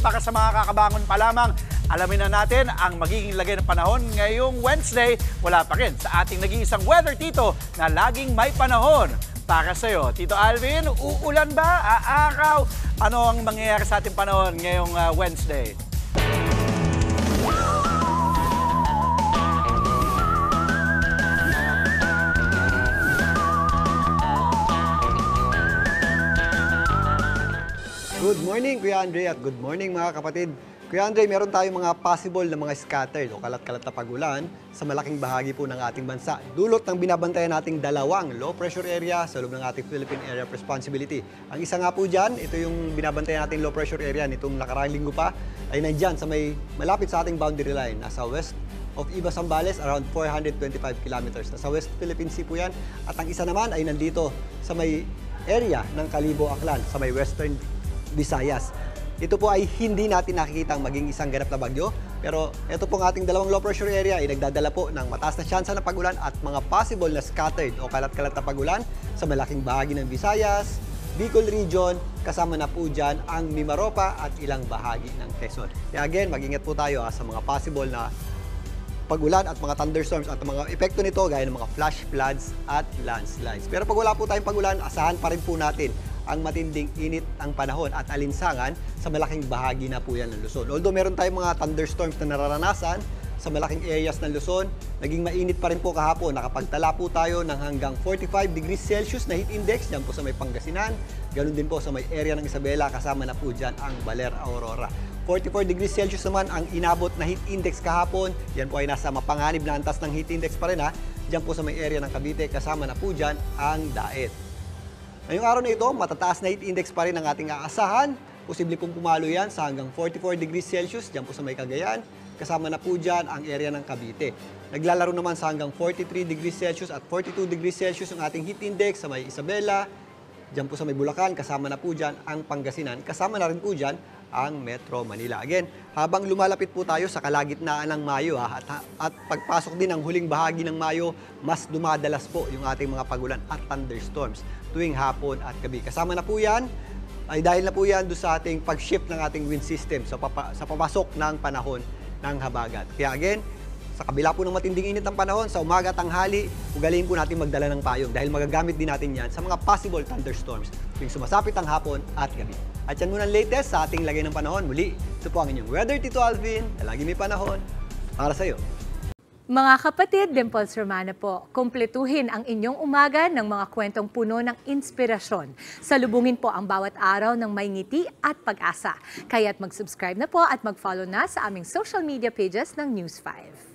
Para sa mga kakabangon pa lamang, alamin na natin ang magiging lagay ng panahon ngayong Wednesday. Wala pa rin sa ating nag-iisang weather tito na laging may panahon. Para sa'yo, Tito Alvin, uulan ba? Aaraw? Ano ang mangyayari sa ating panahon ngayong Wednesday? Good morning, Kuya Andre, at good morning mga kapatid. Kuya Andre, meron tayong mga possible na mga scattered o kalat-kalat na pag-ulan sa malaking bahagi po ng ating bansa. Dulot ng binabantayan nating dalawang low pressure area sa loob ng ating Philippine Area of Responsibility. Ang isa nga po dyan, ito yung binabantayan nating low pressure area nitong nakaraang linggo pa, ay nandyan sa may malapit sa ating boundary line, nasa west of Iba Zambales, around 425 kilometers. Nasa West Philippine Sea po yan. At ang isa naman ay nandito sa may area ng Kalibo, Aklan, sa may western Visayas. Ito po ay hindi natin nakikitang maging isang ganap na bagyo, pero ito pong ating dalawang low pressure area ay nagdadala po ng mataas na tsansa ng pag-ulan at mga possible na scattered o kalat-kalat na pag-ulan sa malaking bahagi ng Visayas, Bicol Region, kasama na po dyan ang Mimaropa at ilang bahagi ng Quezon. Kaya again, mag-ingat po tayo sa mga possible na pag-ulan at mga thunderstorms at mga epekto nito gaya ng mga flash floods at landslides. Pero pag wala po tayong pag-ulan, asahan pa rin po natin ang matinding init ang panahon at alinsangan sa malaking bahagi na po yan ng Luzon. Although meron tayong mga thunderstorms na nararanasan sa malaking areas ng Luzon, naging mainit pa rin po kahapon. Nakapagtala po tayo ng hanggang 45 degrees Celsius na heat index dyan po sa may Pangasinan. Ganun din po sa may area ng Isabela, kasama na po dyan ang Baler, Aurora. 44 degrees Celsius naman ang inabot na heat index kahapon. Yan po ay nasa mapanganib na antas ng heat index pa rin ha. Diyan po sa may area ng Cavite, kasama na po dyan ang Daet. Ngayong araw na ito, matataas na heat index pa rin ang ating aasahan. Posible pong pumalo yan sa hanggang 44 degrees Celsius, dyan po sa may Cagayan. Kasama na po dyan ang area ng Cavite. Naglalaro naman sa hanggang 43 degrees Celsius at 42 degrees Celsius ang ating heat index sa may Isabela. Dyan po sa may Bulacan, kasama na po dyan ang Pangasinan. Kasama na rin po dyan ang Metro Manila. Again, habang lumalapit po tayo sa kalagitnaan ng Mayo at pagpasok din ng huling bahagi ng Mayo, mas dumadalas po yung ating mga pagulan at thunderstorms tuwing hapon at gabi. Kasama na po yan, ay dahil na po yan doon sa ating pag-shift ng ating wind system sa papasok ng panahon ng habagat. Kaya again, sa kabila po ng matinding init ng panahon, sa umaga at tanghali, ugaliin po natin magdala ng payong dahil magagamit din natin yan sa mga possible thunderstorms tuwing sumasapit ang hapon at gabi. At yan muna ang latest sa ating lagay ng panahon. Muli, ito po ang inyong Weather Tito Alvin, na lagi may panahon para sa iyo. Mga kapatid, Dimples Romana po, kumpletuhin ang inyong umaga ng mga kwentong puno ng inspirasyon. Salubungin po ang bawat araw ng may ngiti at pag-asa. Kaya't mag-subscribe na po at mag-follow na sa aming social media pages ng News 5.